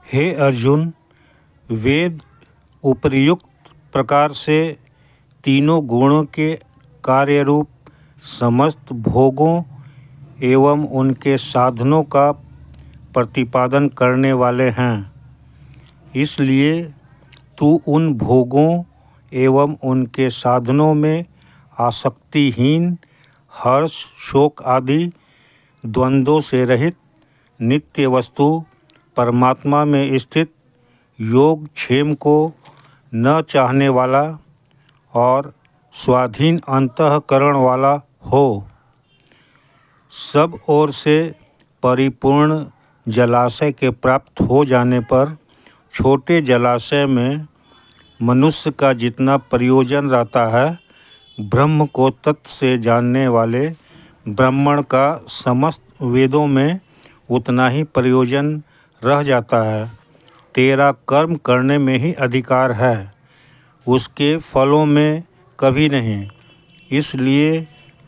हे अर्जुन, वेद उपर्युक्त प्रकार से तीनों गुणों के कार्यरूप समस्त भोगों एवं उनके साधनों का प्रतिपादन करने वाले हैं। इसलिए तू उन भोगों एवं उनके साधनों में आसक्तिहीन, हर्ष, शोक आदि द्वंद्वों से रहित नित्य वस्तु परमात्मा में स्थित योगक्षेम को न चाहने वाला और स्वाधीन अंतःकरण वाला हो। सब ओर से परिपूर्ण जलाशय के प्राप्त हो जाने पर छोटे जलाशय में मनुष्य का जितना प्रयोजन रहता है, ब्रह्म को तत्व से जानने वाले ब्राह्मण का समस्त वेदों में उतना ही प्रयोजन रह जाता है। तेरा कर्म करने में ही अधिकार है, उसके फलों में कभी नहीं। इसलिए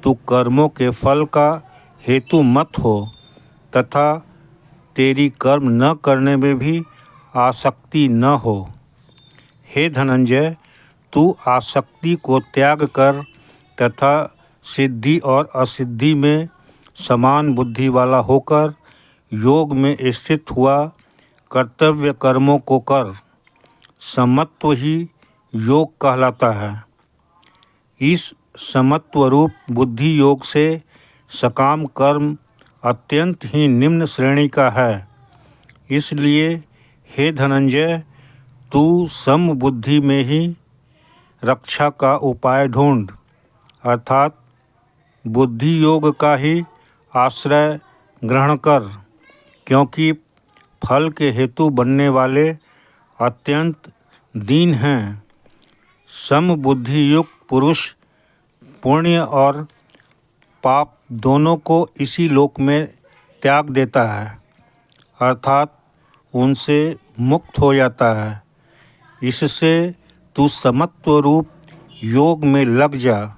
तू कर्मों के फल का हेतु मत हो तथा तेरी कर्म न करने में भी आसक्ति न हो। हे धनंजय, तू आसक्ति को त्याग कर तथा सिद्धि और असिद्धि में समान बुद्धि वाला होकर योग में स्थित हुआ कर्तव्य कर्मों को कर। समत्व ही योग कहलाता है। इस समत्व रूप बुद्धि योग से सकाम कर्म अत्यंत ही निम्न श्रेणी का है। इसलिए हे धनंजय, तू सम बुद्धि में ही रक्षा का उपाय ढूंढ, अर्थात बुद्धि योग का ही आश्रय ग्रहण कर, क्योंकि फल के हेतु बनने वाले अत्यंत दीन हैं। सम बुद्धि युक्त पुरुष पुण्य और पाप दोनों को इसी लोक में त्याग देता है, अर्थात उनसे मुक्त हो जाता है। इससे तू समत्व रूप योग में लग जा।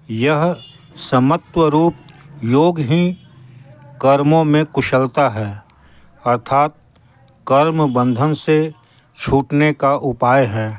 यह समत्व रूप योग ही कर्मों में कुशलता है, अर्थात कर्म बंधन से छूटने का उपाय है।